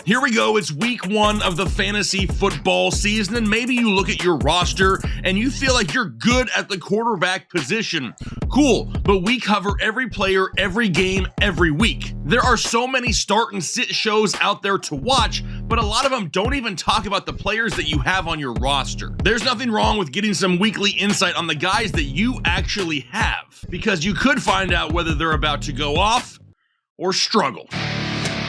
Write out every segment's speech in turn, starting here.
Here we go, it's week 1 of the fantasy football season, and maybe you look at your roster and you feel like you're good at the quarterback position. Cool, but we cover every player, every game, every week. There are so many start and sit shows out there to watch, but a lot of them don't even talk about the players that you have on your roster. There's nothing wrong with getting some weekly insight on the guys that you actually have, because you could find out whether they're about to go off or struggle.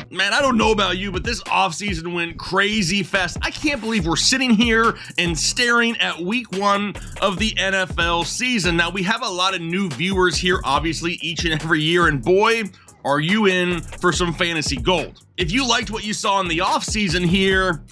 Man, I don't know about you, but this offseason went crazy fast. I can't believe we're sitting here and staring at week 1 of the NFL season. Now, we have a lot of new viewers here, obviously, each and every year, and boy, are you in for some fantasy gold. If you liked what you saw in the offseason here,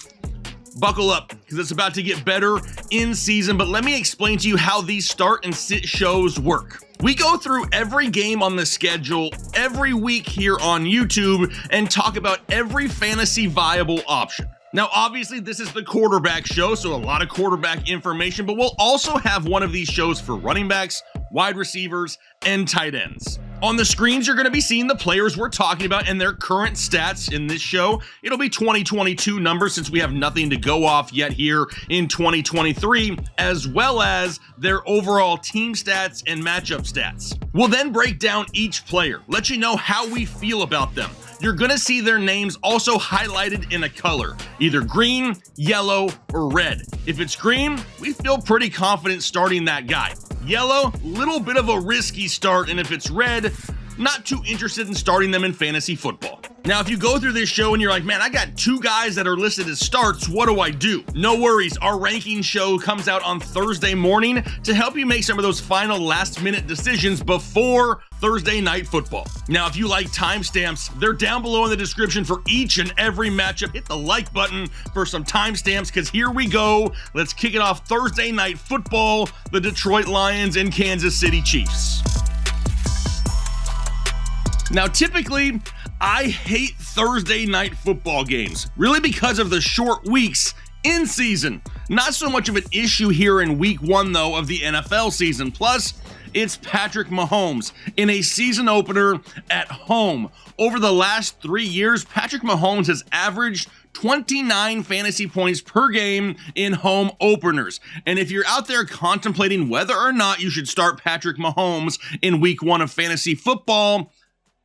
buckle up, because it's about to get better in season, but let me explain to you how these start and sit shows work. We go through every game on the schedule every week here on YouTube and talk about every fantasy viable option. Now, obviously, this is the quarterback show, so a lot of quarterback information, but we'll also have one of these shows for running backs, wide receivers, and tight ends. On the screens, you're going to be seeing the players we're talking about and their current stats in this show. It'll be 2022 numbers since we have nothing to go off yet here in 2023, as well as their overall team stats and matchup stats. We'll then break down each player, let you know how we feel about them. You're going to see their names also highlighted in a color, either green, yellow, or red. If it's green, we feel pretty confident starting that guy. Yellow, little bit of a risky start, and if it's red, not too interested in starting them in fantasy football. Now, if you go through this show and you're like, man, I got 2 guys that are listed as starts, what do I do? No worries, our ranking show comes out on Thursday morning to help you make some of those final last-minute decisions before Thursday night football. Now, if you like timestamps, they're down below in the description for each and every matchup. Hit the like button for some timestamps, because here we go. Let's kick it off Thursday night football, the Detroit Lions and Kansas City Chiefs. Now, typically, I hate Thursday night football games, really because of the short weeks in season. Not so much of an issue here in week 1, though, of the NFL season. Plus, it's Patrick Mahomes in a season opener at home. Over the last 3 years, Patrick Mahomes has averaged 29 fantasy points per game in home openers. And if you're out there contemplating whether or not you should start Patrick Mahomes in week 1 of fantasy football,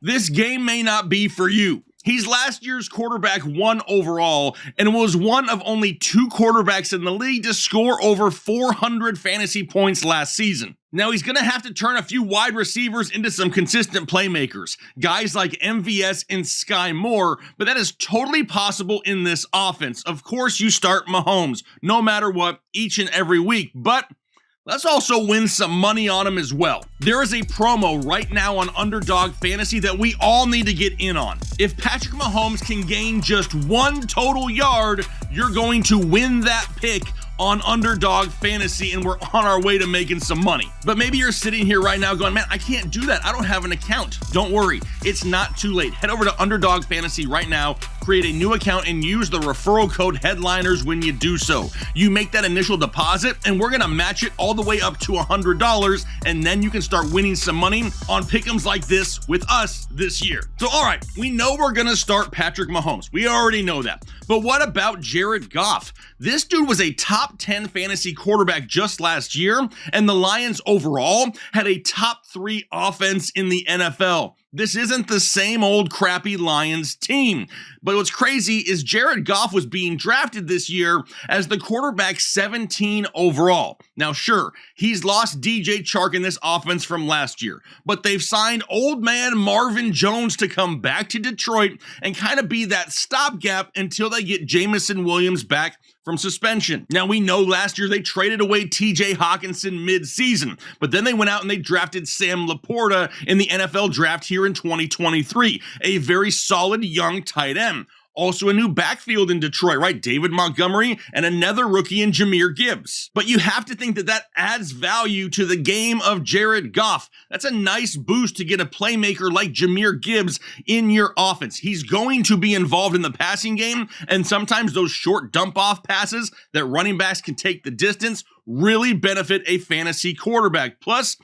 this game may not be for you. He's last year's quarterback 1 overall and was one of only 2 quarterbacks in the league to score over 400 fantasy points last season. Now, he's going to have to turn a few wide receivers into some consistent playmakers, guys like MVS and Sky Moore, but that is totally possible in this offense. Of course, you start Mahomes, no matter what, each and every week, but let's also win some money on him as well. There is a promo right now on Underdog Fantasy that we all need to get in on. If Patrick Mahomes can gain just 1 total yard, you're going to win that pick on Underdog Fantasy, and we're on our way to making some money. But maybe you're sitting here right now going, man, I can't do that. I don't have an account. Don't worry, it's not too late. Head over to Underdog Fantasy right now, create a new account, and use the referral code Headliners when you do so. You make that initial deposit, and we're gonna match it all the way up to $100, and then you can start winning some money on pick'ems like this with us this year. So, all right, we know we're gonna start Patrick Mahomes. We already know that. But what about Jared Goff? This dude was a top 10 fantasy quarterback just last year, and the Lions overall had a top 3 offense in the NFL. This isn't the same old crappy Lions team. But what's crazy is Jared Goff was being drafted this year as the quarterback 17 overall. Now, sure, he's lost DJ Chark in this offense from last year, but they've signed old man Marvin Jones to come back to Detroit and kind of be that stopgap until they get Jameson Williams back from suspension. Now, we know last year they traded away TJ Hawkinson mid-season, but then they went out and they drafted Sam Laporta in the NFL draft here in 2023, a very solid young tight end. Also a new backfield in Detroit, right? David Montgomery and another rookie in Jahmyr Gibbs. But you have to think that that adds value to the game of Jared Goff. That's a nice boost to get a playmaker like Jahmyr Gibbs in your offense. He's going to be involved in the passing game, and sometimes those short dump-off passes that running backs can take the distance really benefit a fantasy quarterback. Plus,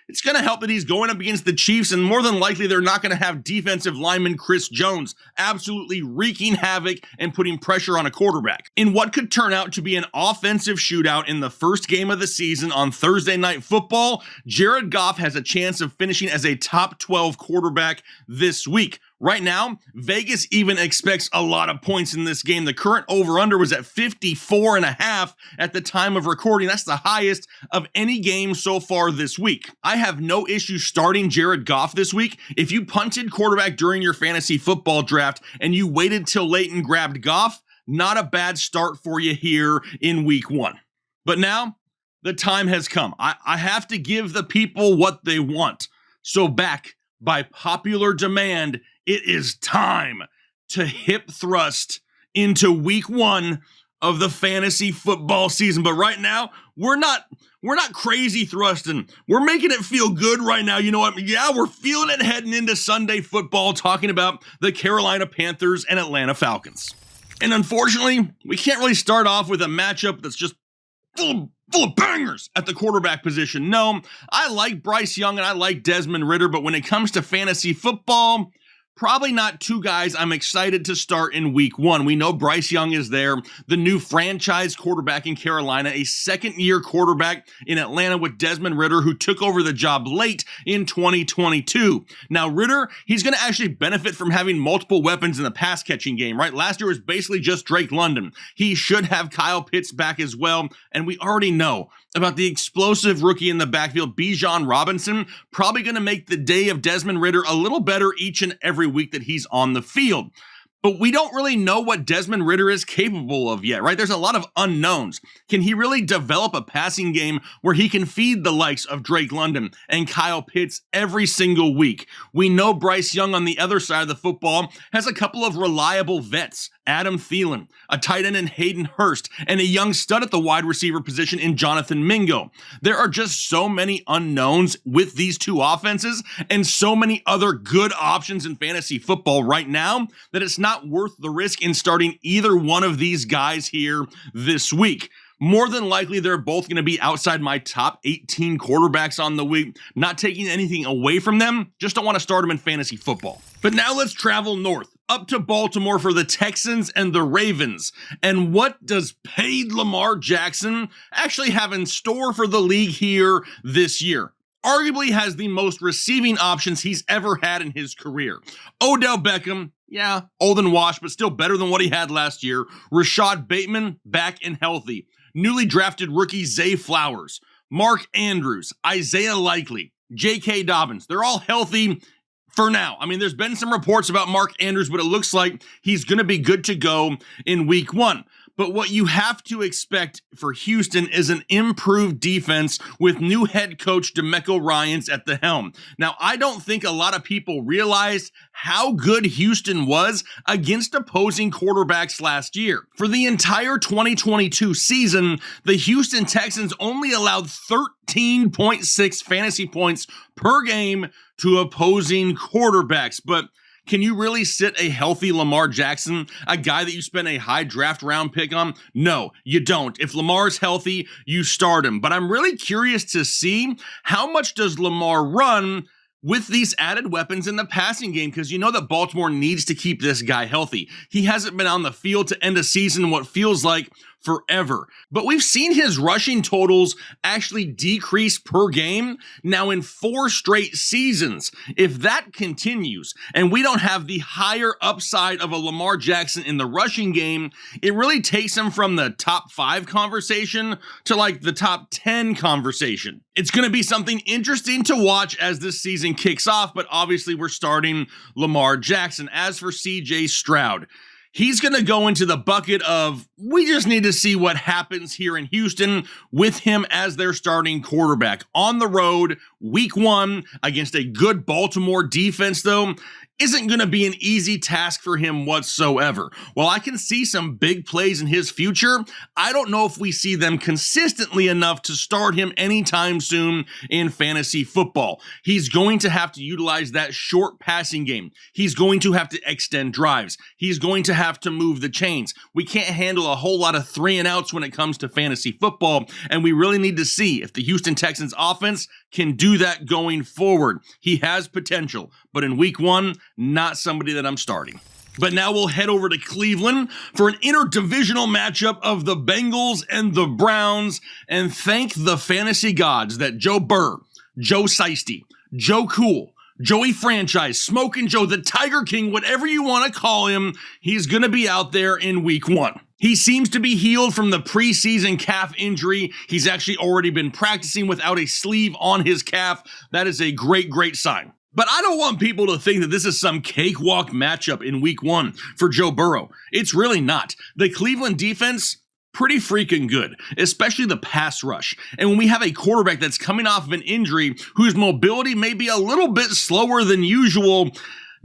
It's going to help that he's going up against the Chiefs, and more than likely they're not going to have defensive lineman Chris Jones absolutely wreaking havoc and putting pressure on a quarterback. In what could turn out to be an offensive shootout in the first game of the season on Thursday Night Football, Jared Goff has a chance of finishing as a top 12 quarterback this week. Right now, Vegas even expects a lot of points in this game. The current over-under was at 54.5 at the time of recording. That's the highest of any game so far this week. I have no issue starting Jared Goff this week. If you punted quarterback during your fantasy football draft and you waited till late and grabbed Goff, not a bad start for you here in week 1. But now, the time has come. I have to give the people what they want. So back by popular demand, it is time to hip thrust into week 1 of the fantasy football season. But right now, we're not crazy thrusting. We're making it feel good right now. You know what? Yeah, we're feeling it heading into Sunday football, talking about the Carolina Panthers and Atlanta Falcons. And unfortunately, we can't really start off with a matchup that's just full of bangers at the quarterback position. No, I like Bryce Young and I like Desmond Ridder, but when it comes to fantasy football, probably not two guys I'm excited to start in week 1. We know Bryce Young is there, the new franchise quarterback in Carolina, a second-year quarterback in Atlanta with Desmond Ridder, who took over the job late in 2022. Now, Ridder, he's going to actually benefit from having multiple weapons in the pass-catching game, right? Last year was basically just Drake London. He should have Kyle Pitts back as well, and we already know about the explosive rookie in the backfield, Bijan Robinson, probably going to make the day of Desmond Ridder a little better each and every week that he's on the field. But we don't really know what Desmond Ridder is capable of yet, right? There's a lot of unknowns. Can he really develop a passing game where he can feed the likes of Drake London and Kyle Pitts every single week? We know Bryce Young on the other side of the football has a couple of reliable vets. Adam Thielen, a tight end in Hayden Hurst, and a young stud at the wide receiver position in Jonathan Mingo. There are just so many unknowns with these two offenses and so many other good options in fantasy football right now that it's not worth the risk in starting either one of these guys here this week. More than likely, they're both going to be outside my top 18 quarterbacks on the week. Not taking anything away from them, just don't want to start them in fantasy football. But now let's travel north, up to Baltimore for the Texans and the Ravens. And what does paid Lamar Jackson actually have in store for the league here this year? Arguably has the most receiving options he's ever had in his career. Odell Beckham, yeah, old and washed, but still better than what he had last year. Rashad Bateman, back and healthy. Newly drafted rookie Zay Flowers, Mark Andrews, Isaiah Likely, J.K. Dobbins. They're all healthy for now. I mean, there's been some reports about Mark Andrews, but it looks like he's going to be good to go in week 1. But what you have to expect for Houston is an improved defense with new head coach DeMeco Ryans at the helm. Now, I don't think a lot of people realized how good Houston was against opposing quarterbacks last year. For the entire 2022 season, the Houston Texans only allowed 13.6 fantasy points per game to opposing quarterbacks. But can you really sit a healthy Lamar Jackson, a guy that you spent a high draft round pick on? No, you don't. If Lamar's healthy, you start him. But I'm really curious to see how much does Lamar run with these added weapons in the passing game, because you know that Baltimore needs to keep this guy healthy. He hasn't been on the field to end a season what feels like forever. But we've seen his rushing totals actually decrease per game now in 4 straight seasons. If that continues and we don't have the higher upside of a Lamar Jackson in the rushing game, it really takes him from the top 5 conversation to like the top 10 conversation. It's going to be something interesting to watch as this season kicks off, but obviously we're starting Lamar Jackson. As for CJ Stroud, he's going to go into the bucket of, we just need to see what happens here in Houston with him as their starting quarterback. On the road, week 1, against a good Baltimore defense, though, isn't going to be an easy task for him whatsoever. While I can see some big plays in his future, I don't know if we see them consistently enough to start him anytime soon in fantasy football. He's going to have to utilize that short passing game. He's going to have to extend drives. He's going to have to move the chains. We can't handle a whole lot of 3 and outs when it comes to fantasy football, and we really need to see if the Houston Texans offense can do that going forward. He has potential, but in week one, not somebody that I'm starting. But now we'll head over to Cleveland for an interdivisional matchup of the Bengals and the Browns, and thank the fantasy gods that Joe Burr, Joe Shiesty, Joe Cool, Joey Franchise, Smokin' Joe, the Tiger King, whatever you want to call him, he's going to be out there in week one. He seems to be healed from the preseason calf injury. He's actually already been practicing without a sleeve on his calf. That is a great, great sign. But I don't want people to think that this is some cakewalk matchup in week one for Joe Burrow. It's really not. The Cleveland defense, pretty freaking good, especially the pass rush. And when we have a quarterback that's coming off of an injury whose mobility may be a little bit slower than usual,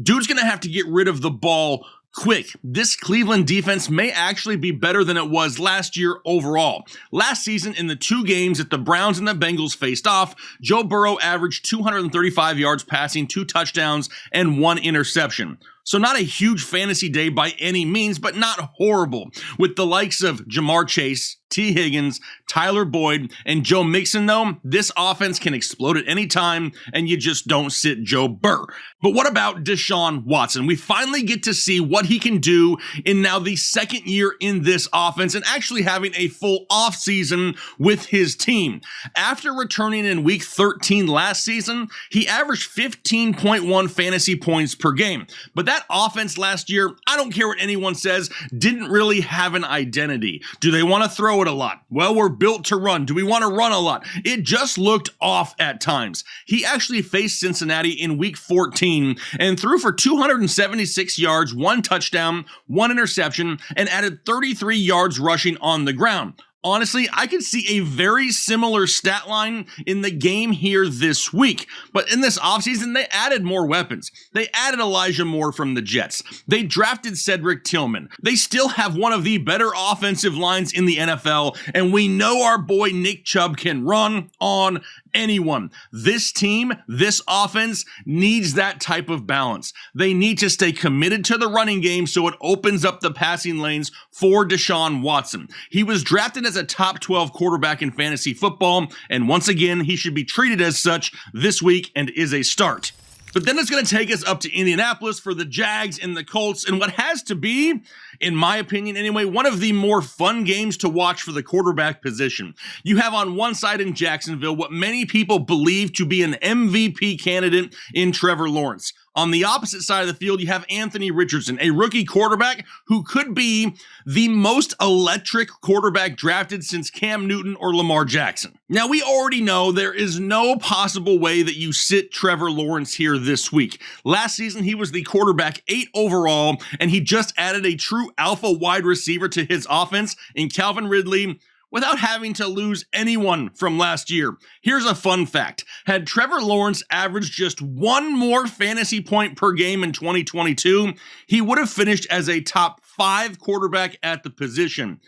dude's going to have to get rid of the ball quick. This Cleveland defense may actually be better than it was last year overall. Last season, in the two games that the Browns and the Bengals faced off, Joe Burrow averaged 235 yards passing, 2 touchdowns, and 1 interception. So not a huge fantasy day by any means, but not horrible. With the likes of Jamar Chase, T. Higgins, Tyler Boyd, and Joe Mixon, though, this offense can explode at any time, and you just don't sit Joe Burr. But what about Deshaun Watson? We finally get to see what he can do in now the second year in this offense and actually having a full offseason with his team. After returning in week 13 last season, he averaged 15.1 fantasy points per game. But that offense last year, I don't care what anyone says, didn't really have an identity. Do they want to throw it a lot? Well, we're built to run. Do we want to run a lot? It just looked off at times. He actually faced Cincinnati in week 14 and threw for 276 yards, 1 touchdown, 1 interception, and added 33 yards rushing on the ground. Honestly, I could see a very similar stat line in the game here this week. But in this offseason, they added more weapons. They added Elijah Moore from the Jets. They drafted Cedric Tillman. They still have one of the better offensive lines in the NFL, and we know our boy Nick Chubb can run on anyone. This team, this offense needs that type of balance. They need to stay committed to the running game so it opens up the passing lanes for Deshaun Watson. He was drafted as a top 12 quarterback in fantasy football, and once again, he should be treated as such this week and is a start. But then it's going to take us up to Indianapolis for the Jags and the Colts, and what has to be, in my opinion anyway, one of the more fun games to watch for the quarterback position. You have on one side in Jacksonville what many people believe to be an MVP candidate in Trevor Lawrence. On the opposite side of the field, you have Anthony Richardson, a rookie quarterback who could be the most electric quarterback drafted since Cam Newton or Lamar Jackson. Now, we already know there is no possible way that you sit Trevor Lawrence here this week. Last season, he was the quarterback 8 overall, and he just added a true alpha wide receiver to his offense in Calvin Ridley, without having to lose anyone from last year. Here's a fun fact. Had Trevor Lawrence averaged just 1 more fantasy point per game in 2022, he would have finished as a top 5 quarterback at the position.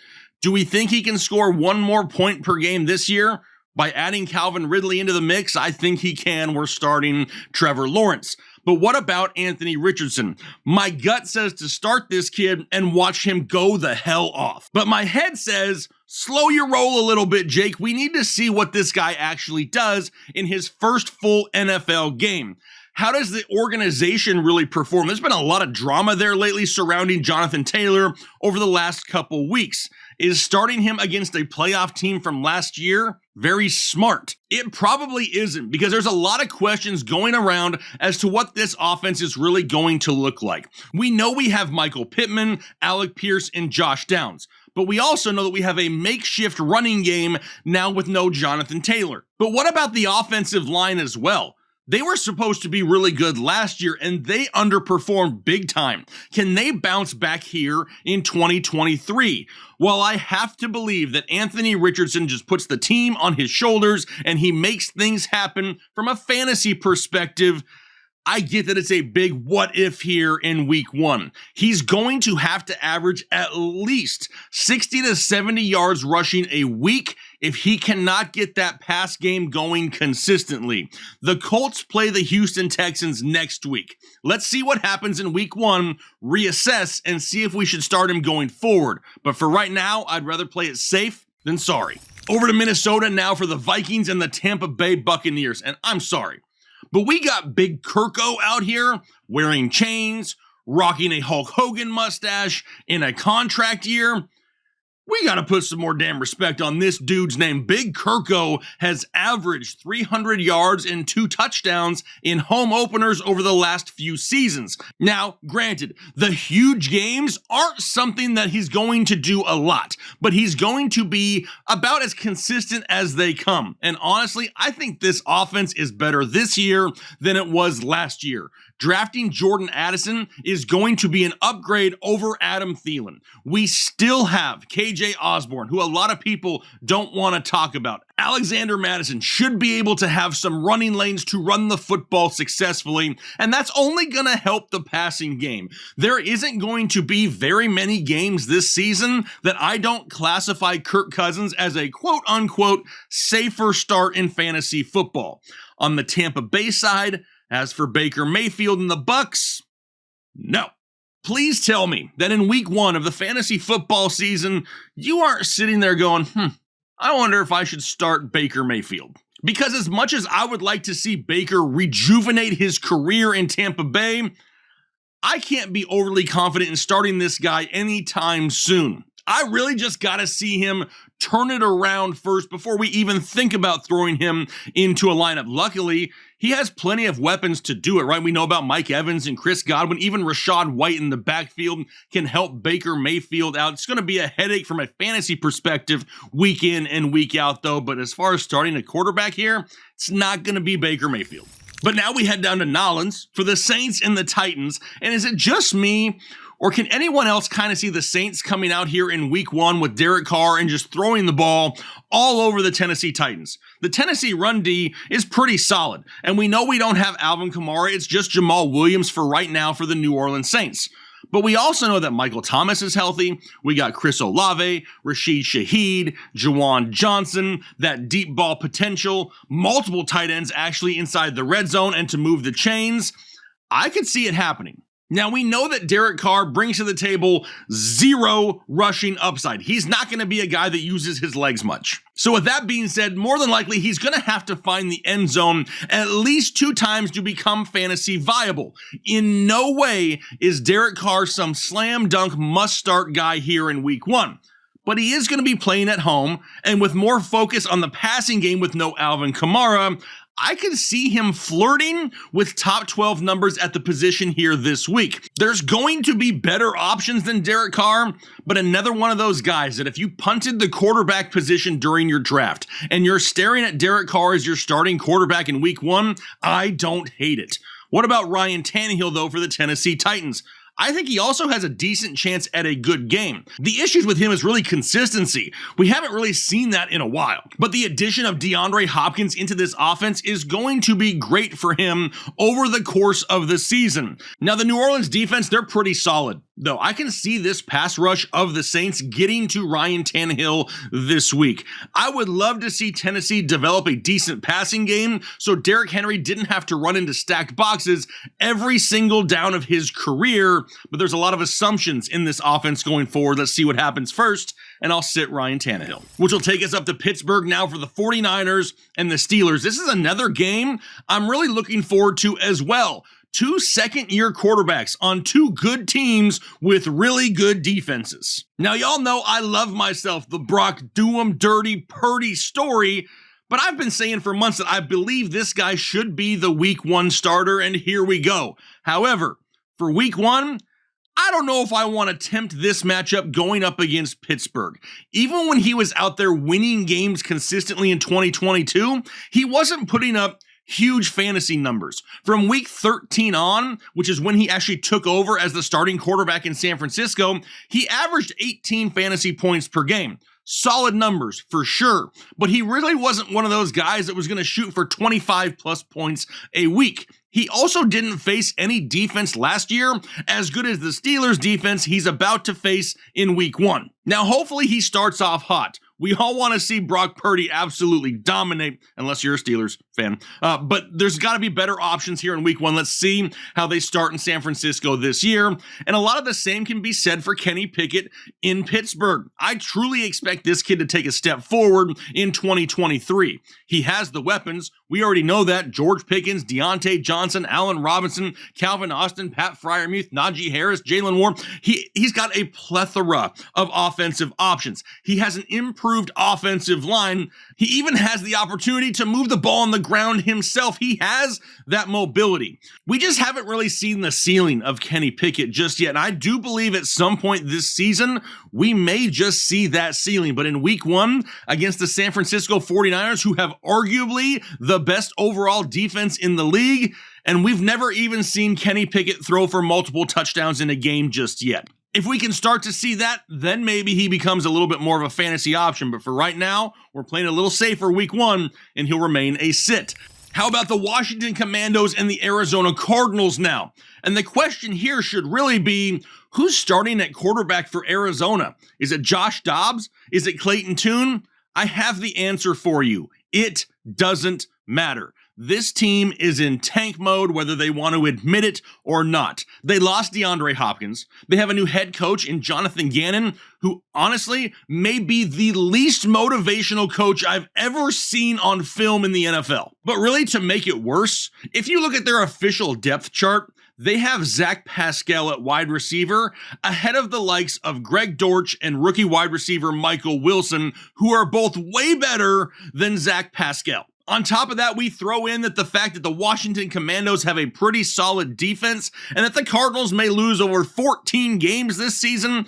Do we think he can score 1 more point per game this year? By adding Calvin Ridley into the mix, I think he can. We're starting Trevor Lawrence. But what about Anthony Richardson? My gut says to start this kid and watch him go the hell off. But my head says, slow your roll a little bit, Jake. We need to see what this guy actually does in his first full NFL game. How does the organization really perform? There's been a lot of drama there lately surrounding Jonathan Taylor over the last couple weeks. Is starting him against a playoff team from last year very smart? It probably isn't, because there's a lot of questions going around as to what this offense is really going to look like. We know we have Michael Pittman, Alec Pierce, and Josh Downs, but we also know that we have a makeshift running game now with no Jonathan Taylor. But what about the offensive line as well? They were supposed to be really good last year, and they underperformed big time. Can they bounce back here in 2023? Well, I have to believe that Anthony Richardson just puts the team on his shoulders and he makes things happen from a fantasy perspective. I get that it's a big what if here in week 1. He's going to have to average at least 60 to 70 yards rushing a week if he cannot get that pass game going consistently. The Colts play the Houston Texans next week. Let's see what happens in week 1, reassess, and see if we should start him going forward. But for right now, I'd rather play it safe than sorry. Over to Minnesota now for the Vikings and the Tampa Bay Buccaneers. And I'm sorry, but we got Big Kirko out here wearing chains, rocking a Hulk Hogan mustache in a contract year. We got to put some more damn respect on this dude's name. Big Kirko has averaged 300 yards and 2 touchdowns in home openers over the last few seasons. Now, granted, the huge games aren't something that he's going to do a lot, but he's going to be about as consistent as they come. And honestly, I think this offense is better this year than it was last year. Drafting Jordan Addison is going to be an upgrade over Adam Thielen. We still have KJ Osborne, who a lot of people don't want to talk about. Alexander Mattison should be able to have some running lanes to run the football successfully, and that's only going to help the passing game. There isn't going to be very many games this season that I don't classify Kirk Cousins as a quote-unquote safer start in fantasy football. On the Tampa Bay side, as for Baker Mayfield and the Bucs, no. Please tell me that in week 1 of the fantasy football season, you aren't sitting there going, I wonder if I should start Baker Mayfield. Because as much as I would like to see Baker rejuvenate his career in Tampa Bay, I can't be overly confident in starting this guy anytime soon. I really just got to see him turn it around first before we even think about throwing him into a lineup. Luckily, he has plenty of weapons to do it, right? We know about Mike Evans and Chris Godwin. Even Rachaad White in the backfield can help Baker Mayfield out. It's going to be a headache from a fantasy perspective week in and week out, though. But as far as starting a quarterback here, it's not going to be Baker Mayfield. But now we head down to Nolens for the Saints and the Titans. And is it just me, or can anyone else kind of see the Saints coming out here in week 1 with Derek Carr and just throwing the ball all over the Tennessee Titans? The Tennessee run D is pretty solid, and we know we don't have Alvin Kamara. It's just Jamal Williams for right now for the New Orleans Saints. But we also know that Michael Thomas is healthy. We got Chris Olave, Rashid Shaheed, Juwan Johnson, that deep ball potential, multiple tight ends actually inside the red zone and to move the chains. I could see it happening. Now, we know that Derek Carr brings to the table 0 rushing upside. He's not going to be a guy that uses his legs much. So with that being said, more than likely, he's going to have to find the end zone at least 2 times to become fantasy viable. In no way is Derek Carr some slam dunk must start guy here in week 1. But he is going to be playing at home, and with more focus on the passing game with no Alvin Kamara, I could see him flirting with top 12 numbers at the position here this week. There's going to be better options than Derek Carr, but another one of those guys that if you punted the quarterback position during your draft and you're staring at Derek Carr as your starting quarterback in week 1, I don't hate it. What about Ryan Tannehill, though, for the Tennessee Titans? I think he also has a decent chance at a good game. The issues with him is really consistency. We haven't really seen that in a while. But the addition of DeAndre Hopkins into this offense is going to be great for him over the course of the season. Now, the New Orleans defense, they're pretty solid, though. I can see this pass rush of the Saints getting to Ryan Tannehill this week. I would love to see Tennessee develop a decent passing game so Derrick Henry didn't have to run into stacked boxes every single down of his career. But there's a lot of assumptions in this offense going forward. Let's see what happens first, and I'll sit Ryan Tannehill. Which will take us up to Pittsburgh now for the 49ers and the Steelers. This is another game I'm really looking forward to as well. 2 second-year quarterbacks on 2 good teams with really good defenses. Now, y'all know I love myself the Brock do-em dirty Purdy story, but I've been saying for months that I believe this guy should be the week 1 starter, and here we go. However, for week 1, I don't know if I want to tempt this matchup going up against Pittsburgh. Even when he was out there winning games consistently in 2022, he wasn't putting up huge fantasy numbers. From week 13 on, which is when he actually took over as the starting quarterback in San Francisco, he averaged 18 fantasy points per game. Solid numbers for sure, but he really wasn't one of those guys that was going to shoot for 25 plus points a week. He also didn't face any defense last year as good as the Steelers defense he's about to face in week 1. Now, hopefully he starts off hot. We all want to see Brock Purdy absolutely dominate, unless you're a Steelers fan. But there's got to be better options here in week one. Let's see how they start in San Francisco this year. And a lot of the same can be said for Kenny Pickett in Pittsburgh. I truly expect this kid to take a step forward in 2023. He has the weapons. We already know that. George Pickens, Deontay Johnson, Allen Robinson, Calvin Austin, Pat Freiermuth, Najee Harris, Jalen Warren. He's got a plethora of offensive options. He has an improved offensive line. He even has the opportunity to move the ball on the ground himself. He has that mobility. We just haven't really seen the ceiling of Kenny Pickett just yet. And I do believe at some point this season, we may just see that ceiling. But in week one against the San Francisco 49ers, who have arguably the best overall defense in the league, and we've never even seen Kenny Pickett throw for multiple touchdowns in a game just yet. If we can start to see that, then maybe he becomes a little bit more of a fantasy option. But for right now, we're playing a little safer week one, and he'll remain a sit. How about the Washington Commandos and the Arizona Cardinals now? And the question here should really be, who's starting at quarterback for Arizona? Is it Josh Dobbs? Is it Clayton Tune? I have the answer for you. It doesn't matter. This team is in tank mode, whether they want to admit it or not. They lost DeAndre Hopkins. They have a new head coach in Jonathan Gannon, who honestly may be the least motivational coach I've ever seen on film in the NFL. But really, to make it worse, if you look at their official depth chart, they have Zach Pascal at wide receiver ahead of the likes of Greg Dortch and rookie wide receiver Michael Wilson, who are both way better than Zach Pascal. On top of that, we throw in that the fact that the Washington Commandos have a pretty solid defense and that the Cardinals may lose over 14 games this season.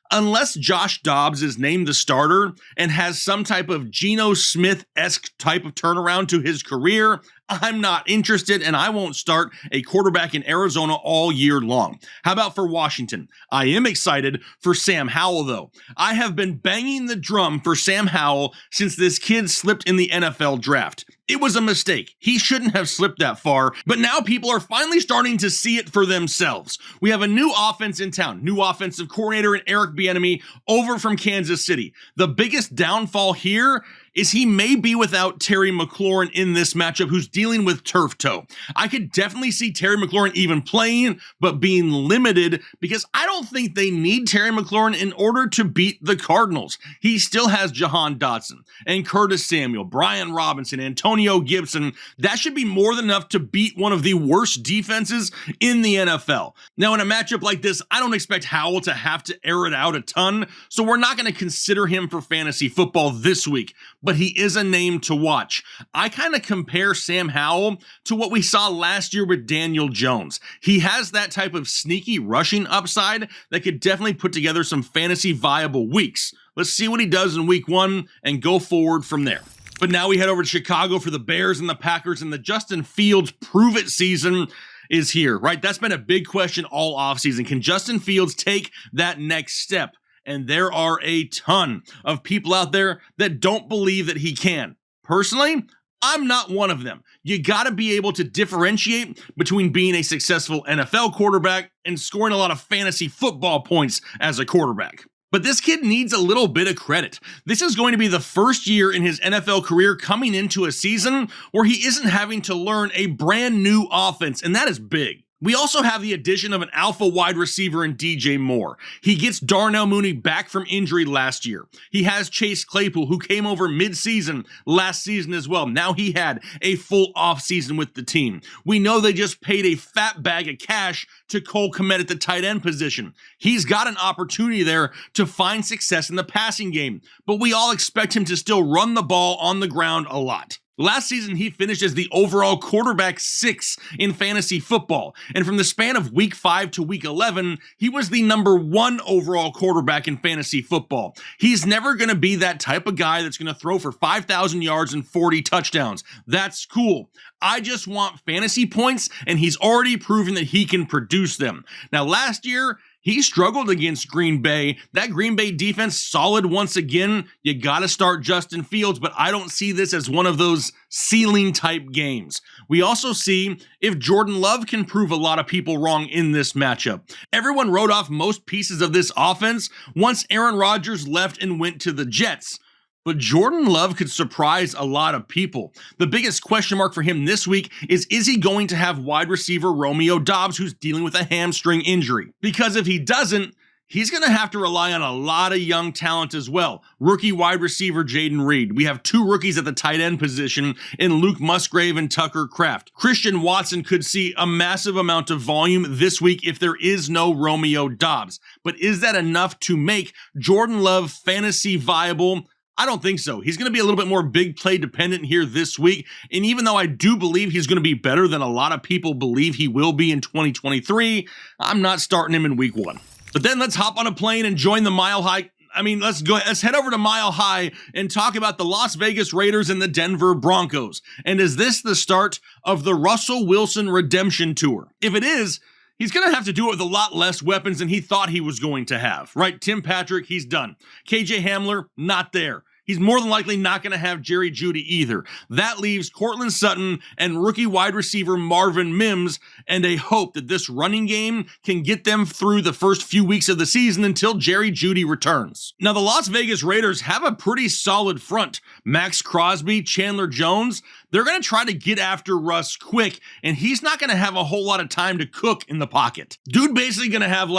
Unless Josh Dobbs is named the starter and has some type of Geno Smith-esque type of turnaround to his career, I'm not interested, and I won't start a quarterback in Arizona all year long. How about for Washington? I am excited for Sam Howell, though. I have been banging the drum for Sam Howell since this kid slipped in the NFL draft. It was a mistake. He shouldn't have slipped that far, but now people are finally starting to see it for themselves. We have a new offense in town, new offensive coordinator in Eric Bieniemy over from Kansas City. The biggest downfall here is he may be without Terry McLaurin in this matchup, who's dealing with turf toe. I could definitely see Terry McLaurin even playing, but being limited, because I don't think they need Terry McLaurin in order to beat the Cardinals. He still has Jahan Dotson and Curtis Samuel, Brian Robinson, Antonio Gibson. That should be more than enough to beat one of the worst defenses in the NFL. Now, in a matchup like this, I don't expect Howell to have to air it out a ton, so we're not going to consider him for fantasy football this week. But he is a name to watch. I kind of compare Sam Howell to what we saw last year with Daniel Jones. He has that type of sneaky rushing upside that could definitely put together some fantasy viable weeks. Let's see what he does in week one and go forward from there. But now we head over to Chicago for the Bears and the Packers, and the Justin Fields prove it season is here, right? That's been a big question all offseason. Can Justin Fields take that next step? And there are a ton of people out there that don't believe that he can. Personally, I'm not one of them. You got to be able to differentiate between being a successful NFL quarterback and scoring a lot of fantasy football points as a quarterback. But this kid needs a little bit of credit. This is going to be the first year in his NFL career coming into a season where he isn't having to learn a brand new offense, and that is big. We also have the addition of an alpha wide receiver in DJ Moore. He gets Darnell Mooney back from injury last year. He has Chase Claypool, who came over mid-season last season as well. Now he had a full offseason with the team. We know they just paid a fat bag of cash to Cole Kmet at the tight end position. He's got an opportunity there to find success in the passing game, but we all expect him to still run the ball on the ground a lot. Last season, he finished as the overall quarterback 6 in fantasy football. And from the span of week 5 to week 11, he was the number 1 overall quarterback in fantasy football. He's never going to be that type of guy that's going to throw for 5,000 yards and 40 touchdowns. That's cool. I just want fantasy points, and he's already proven that he can produce them. Now, last year, he struggled against Green Bay. That Green Bay defense solid once again. You got to start Justin Fields, but I don't see this as one of those ceiling type games. We also see if Jordan Love can prove a lot of people wrong in this matchup. Everyone wrote off most pieces of this offense once Aaron Rodgers left and went to the Jets. But Jordan Love could surprise a lot of people. The biggest question mark for him this week is he going to have wide receiver Romeo Doubs, who's dealing with a hamstring injury? Because if he doesn't, he's going to have to rely on a lot of young talent as well. Rookie wide receiver Jaden Reed. We have 2 rookies at the tight end position in Luke Musgrave and Tucker Kraft. Christian Watson could see a massive amount of volume this week if there is no Romeo Doubs. But is that enough to make Jordan Love fantasy viable? I don't think so. He's going to be a little bit more big play dependent here this week. And even though I do believe he's going to be better than a lot of people believe he will be in 2023, I'm not starting him in week 1. But then let's hop on a plane and join the Mile High. Let's head over to Mile High and talk about the Las Vegas Raiders and the Denver Broncos. And is this the start of the Russell Wilson redemption tour? If it is, he's going to have to do it with a lot less weapons than he thought he was going to have, right? Tim Patrick, he's done. KJ Hamler, not there. He's more than likely not going to have Jerry Jeudy either. That leaves Courtland Sutton and rookie wide receiver Marvin Mims, and a hope that this running game can get them through the first few weeks of the season until Jerry Jeudy returns. Now, the Las Vegas Raiders have a pretty solid front. Max Crosby, Chandler Jones, they're going to try to get after Russ quick, and he's not going to have a whole lot of time to cook in the pocket. Dude basically going to have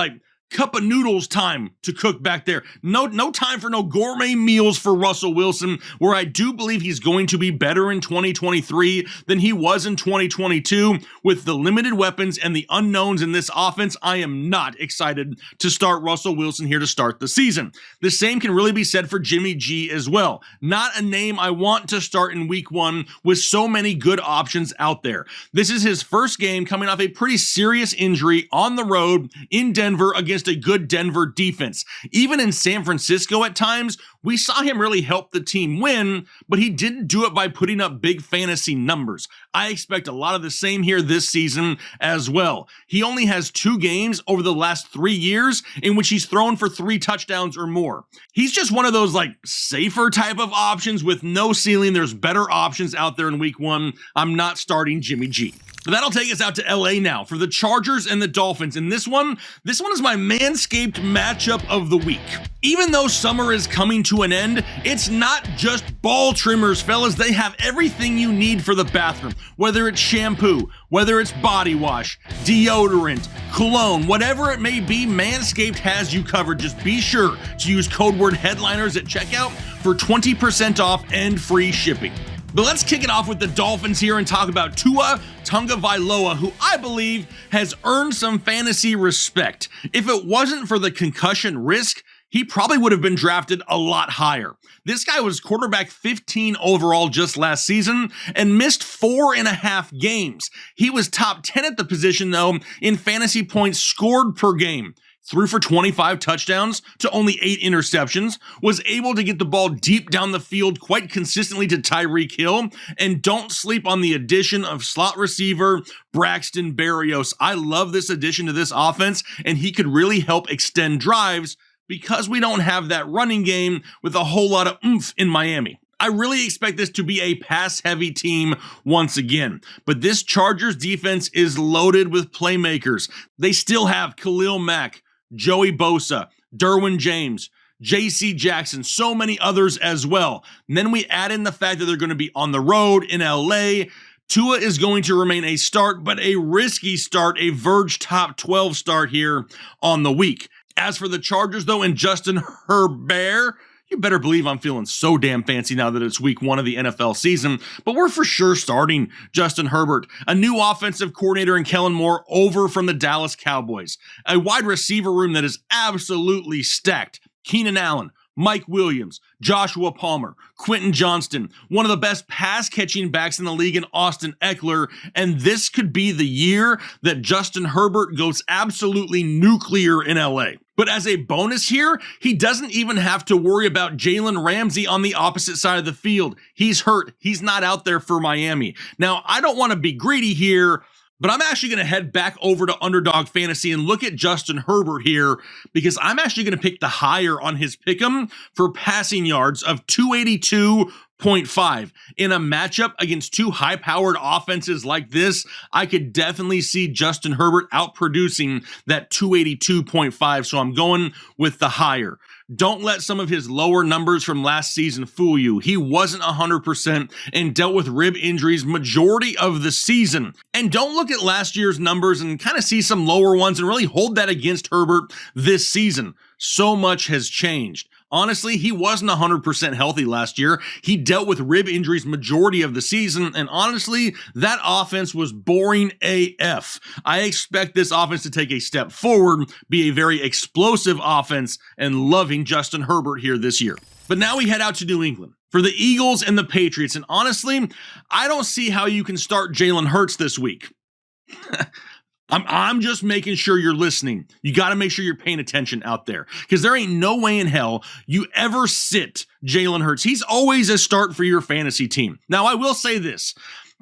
cup of noodles time to cook back there. No time for no gourmet meals for Russell Wilson, where I do believe he's going to be better in 2023 than he was in 2022. With the limited weapons and the unknowns in this offense, I am not excited to start Russell Wilson here to start the season. The same can really be said for Jimmy G as well. Not a name I want to start in week 1 with so many good options out there. This is his first game coming off a pretty serious injury on the road in Denver against a good Denver defense. Even in San Francisco at times, we saw him really help the team win, but he didn't do it by putting up big fantasy numbers. I expect a lot of the same here this season as well. He only has 2 games over the last 3 years in which he's thrown for 3 touchdowns or more. He's just one of those safer type of options with no ceiling. There's better options out there in week 1. I'm not starting Jimmy G. But that'll take us out to LA now for the Chargers and the Dolphins. And this one is my Manscaped matchup of the week. Even though summer is coming to an end, it's not just ball trimmers, fellas. They have everything you need for the bathroom. Whether it's shampoo, whether it's body wash, deodorant, cologne, whatever it may be, Manscaped has you covered. Just be sure to use code word headliners at checkout for 20% off and free shipping. But let's kick it off with the Dolphins here and talk about Tua Tagovailoa, who I believe has earned some fantasy respect. If it wasn't for the concussion risk, he probably would have been drafted a lot higher. This guy was quarterback 15 overall just last season and missed 4.5 games. He was top 10 at the position, though, in fantasy points scored per game. Threw for 25 touchdowns to only 8 interceptions, was able to get the ball deep down the field quite consistently to Tyreek Hill, and don't sleep on the addition of slot receiver Braxton Berrios. I love this addition to this offense, and he could really help extend drives because we don't have that running game with a whole lot of oomph in Miami. I really expect this to be a pass-heavy team once again. But this Chargers defense is loaded with playmakers. They still have Khalil Mack, Joey Bosa, Derwin James, J.C. Jackson, so many others as well. And then we add in the fact that they're going to be on the road in L.A. Tua is going to remain a start, but a risky start, a Verge top 12 start here on the week. As for the Chargers, though, and Justin Herbert, you better believe I'm feeling so damn fancy now that it's week 1 of the NFL season, but we're for sure starting Justin Herbert, a new offensive coordinator in Kellen Moore over from the Dallas Cowboys, a wide receiver room that is absolutely stacked. Keenan Allen, Mike Williams, Joshua Palmer, Quentin Johnston, one of the best pass-catching backs in the league in Austin Eckler, and this could be the year that Justin Herbert goes absolutely nuclear in LA. But as a bonus here, he doesn't even have to worry about Jalen Ramsey on the opposite side of the field. He's hurt. He's not out there for Miami. Now, I don't want to be greedy here, but I'm actually going to head back over to Underdog Fantasy and look at Justin Herbert here because I'm actually going to pick the higher on his pick'em for passing yards of 282.5. In a matchup against 2 high-powered offenses like this, I could definitely see Justin Herbert outproducing that 282.5, so I'm going with the higher. Don't let some of his lower numbers from last season fool you. He wasn't 100% and dealt with rib injuries majority of the season. And don't look at last year's numbers and kind of see some lower ones and really hold that against Herbert this season. So much has changed. Honestly, he wasn't 100% healthy last year. He dealt with rib injuries majority of the season, and honestly, that offense was boring AF. I expect this offense to take a step forward, be a very explosive offense, and loving Justin Herbert here this year. But now we head out to New England for the Eagles and the Patriots, and honestly, I don't see how you can start Jalen Hurts this week. I'm just making sure you're listening. You got to make sure you're paying attention out there, because there ain't no way in hell you ever sit Jalen Hurts. He's always a start for your fantasy team. Now, I will say this.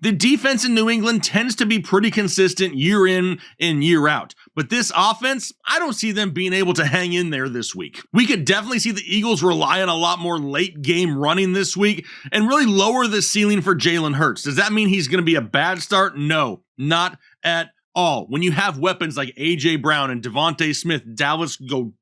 The defense in New England tends to be pretty consistent year in and year out. But this offense, I don't see them being able to hang in there this week. We could definitely see the Eagles rely on a lot more late game running this week and really lower the ceiling for Jalen Hurts. Does that mean he's going to be a bad start? No, not at all. When you have weapons like A.J. Brown and Devontae Smith, Dallas Goedert,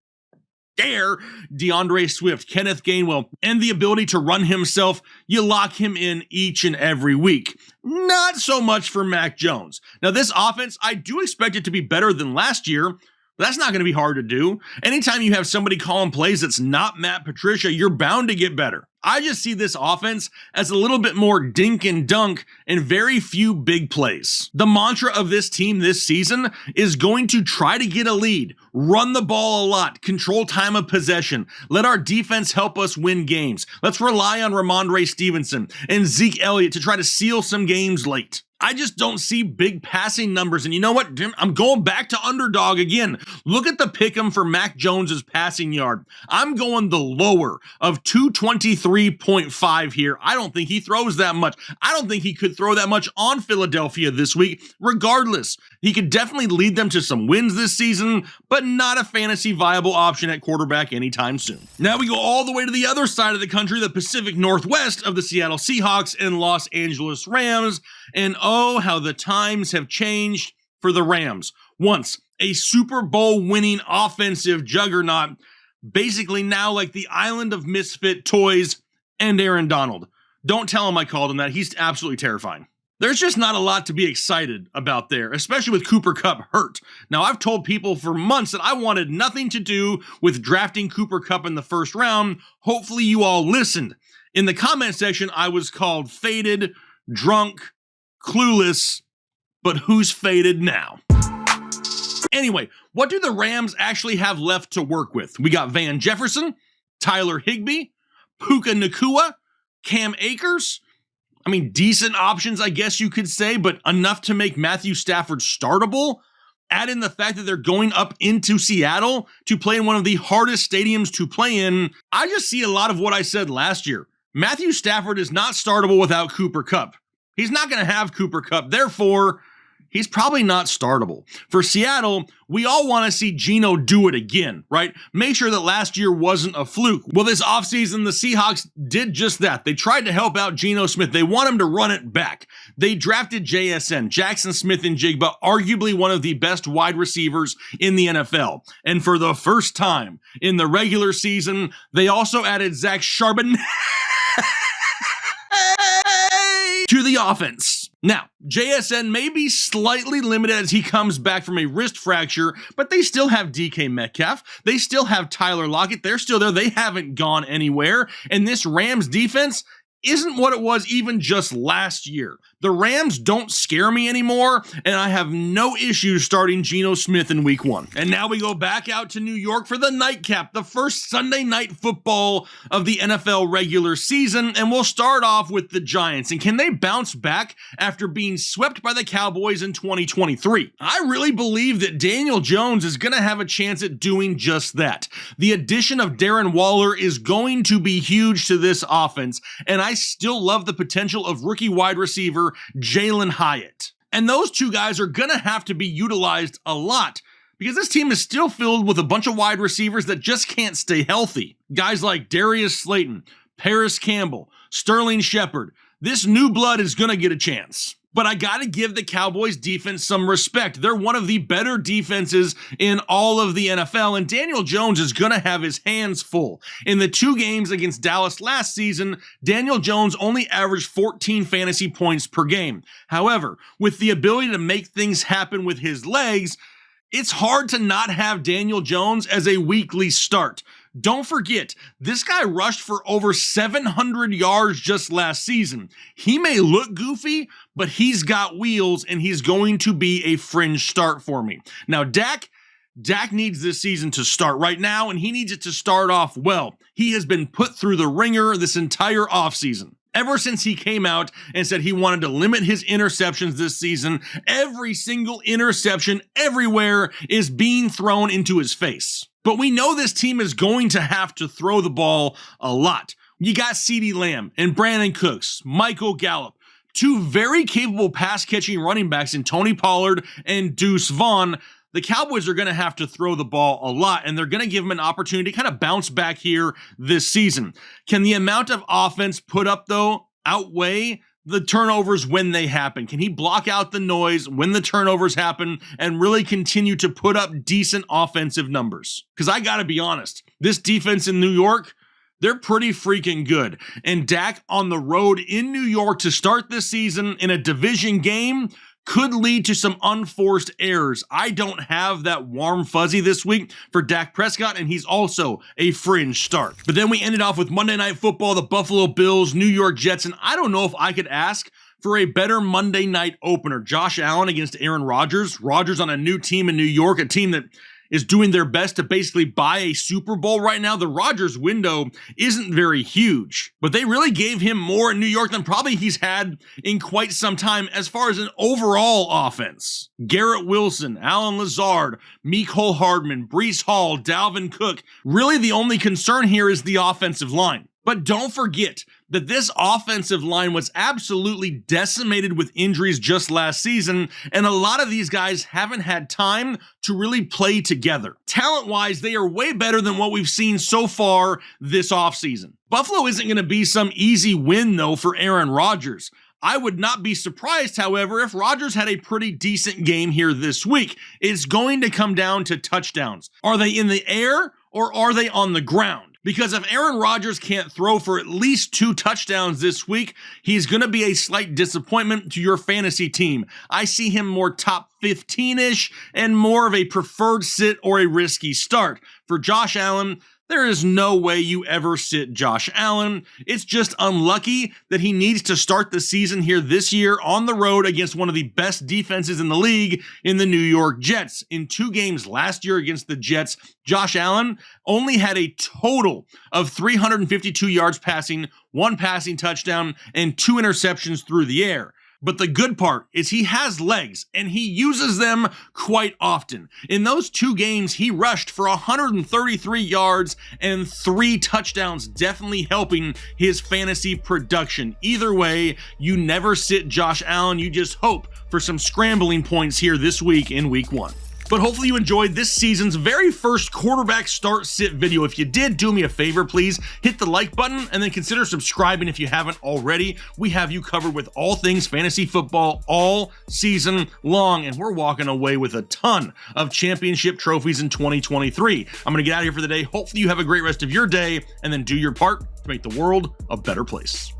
DeAndre Swift, Kenneth Gainwell, and the ability to run himself, you lock him in each and every week. Not so much for Mac Jones. Now, this offense, I do expect it to be better than last year. That's not going to be hard to do. Anytime you have somebody calling plays that's not Matt Patricia, you're bound to get better. I just see this offense as a little bit more dink and dunk and very few big plays. The mantra of this team this season is going to try to get a lead, run the ball a lot, control time of possession, let our defense help us win games. Let's rely on Ramondre Stevenson and Zeke Elliott to try to seal some games late. I just don't see big passing numbers. And you know what? I'm going back to underdog again. Look at the pick'em for Mac Jones's passing yard. I'm going the lower of 223.5 here. I don't think he throws that much. I don't think he could throw that much on Philadelphia this week. Regardless, he could definitely lead them to some wins this season, but not a fantasy viable option at quarterback anytime soon. Now we go all the way to the other side of the country, the Pacific Northwest of the Seattle Seahawks and Los Angeles Rams. And oh, how the times have changed for the Rams. Once a Super Bowl winning offensive juggernaut, basically now like the island of misfit toys and Aaron Donald. Don't tell him I called him that. He's absolutely terrifying. There's just not a lot to be excited about there, especially with Cooper Kupp hurt. Now, I've told people for months that I wanted nothing to do with drafting Cooper Kupp in the first round. Hopefully you all listened. In the comment section, I was called faded, drunk, clueless, but who's faded now? Anyway, what do the Rams actually have left to work with? We got Van Jefferson, Tyler Higbee, Puka Nacua, Cam Akers. I mean, decent options, I guess you could say, but enough to make Matthew Stafford startable. Add in the fact that they're going up into Seattle to play in one of the hardest stadiums to play in. I just see a lot of what I said last year. Matthew Stafford is not startable without Cooper Kupp. He's not going to have Cooper Kupp. Therefore, he's probably not startable. For Seattle, we all want to see Geno do it again, right? Make sure that last year wasn't a fluke. Well, this offseason, the Seahawks did just that. They tried to help out Geno Smith. They want him to run it back. They drafted JSN, Jackson Smith-Njigba, arguably one of the best wide receivers in the NFL. And for the first time in the regular season, they also added Zach Charbonnet to the offense. Now, JSN may be slightly limited as he comes back from a wrist fracture, but they still have DK Metcalf. They still have Tyler Lockett. They're still there. They haven't gone anywhere. And this Rams defense isn't what it was even just last year. The Rams don't scare me anymore, and I have no issues starting Geno Smith in week 1. And now we go back out to New York for the nightcap, the first Sunday night football of the NFL regular season, and we'll start off with the Giants. And can they bounce back after being swept by the Cowboys in 2023? I really believe that Daniel Jones is going to have a chance at doing just that. The addition of Darren Waller is going to be huge to this offense, and I still love the potential of rookie wide receiver Jalen Hyatt. And those two guys are going to have to be utilized a lot because this team is still filled with a bunch of wide receivers that just can't stay healthy. Guys like Darius Slayton, Paris Campbell, Sterling Shepard. This new blood is going to get a chance. But I gotta give the Cowboys defense some respect. They're one of the better defenses in all of the NFL, and Daniel Jones is gonna have his hands full. In the 2 games against Dallas last season, Daniel Jones only averaged 14 fantasy points per game. However, with the ability to make things happen with his legs, it's hard to not have Daniel Jones as a weekly start. Don't forget, this guy rushed for over 700 yards just last season. He may look goofy, but he's got wheels, and he's going to be a fringe start for me. Now, Dak needs this season to start right now, and he needs it to start off well. He has been put through the ringer this entire offseason. Ever since he came out and said he wanted to limit his interceptions this season, every single interception everywhere is being thrown into his face. But we know this team is going to have to throw the ball a lot. You got CeeDee Lamb and Brandon Cooks, Michael Gallup, 2 very capable pass-catching running backs in Tony Pollard and Deuce Vaughn. The Cowboys are going to have to throw the ball a lot, and they're going to give them an opportunity to kind of bounce back here this season. Can the amount of offense put up, though, outweigh the turnovers when they happen? Can he block out the noise when the turnovers happen and really continue to put up decent offensive numbers? Because I got to be honest, this defense in New York, they're pretty freaking good. And Dak on the road in New York to start this season in a division game could lead to some unforced errors. I don't have that warm fuzzy this week for Dak Prescott, and he's also a fringe start. But then we ended off with Monday Night Football, the Buffalo Bills, New York Jets, and I don't know if I could ask for a better Monday night opener. Josh Allen against Aaron Rodgers. Rodgers on a new team in New York, a team that is doing their best to basically buy a Super Bowl right now. The Rodgers window isn't very huge, but they really gave him more in New York than probably he's had in quite some time as far as an overall offense. Garrett Wilson, Allen Lazard, Mecole Hardman, Breece Hall, Dalvin Cook. Really the only concern here is the offensive line. But don't forget that this offensive line was absolutely decimated with injuries just last season, and a lot of these guys haven't had time to really play together. Talent-wise, they are way better than what we've seen so far this offseason. Buffalo isn't going to be some easy win, though, for Aaron Rodgers. I would not be surprised, however, if Rodgers had a pretty decent game here this week. It's going to come down to touchdowns. Are they in the air or are they on the ground? Because if Aaron Rodgers can't throw for at least 2 touchdowns this week, he's going to be a slight disappointment to your fantasy team. I see him more top 15-ish and more of a preferred sit or a risky start. For Josh Allen, there is no way you ever sit Josh Allen. It's just unlucky that he needs to start the season here this year on the road against one of the best defenses in the league in the New York Jets. In 2 games last year against the Jets, Josh Allen only had a total of 352 yards passing, 1 passing touchdown, and 2 interceptions through the air. But the good part is he has legs, and he uses them quite often. In those 2 games, he rushed for 133 yards and 3 touchdowns, definitely helping his fantasy production. Either way, you never sit Josh Allen. You just hope for some scrambling points here this week in week 1. But hopefully you enjoyed this season's very first quarterback start sit video. If you did, do me a favor, please hit the like button and then consider subscribing if you haven't already. We have you covered with all things fantasy football all season long, and we're walking away with a ton of championship trophies in 2023. I'm going to get out of here for the day. Hopefully you have a great rest of your day, and then do your part to make the world a better place.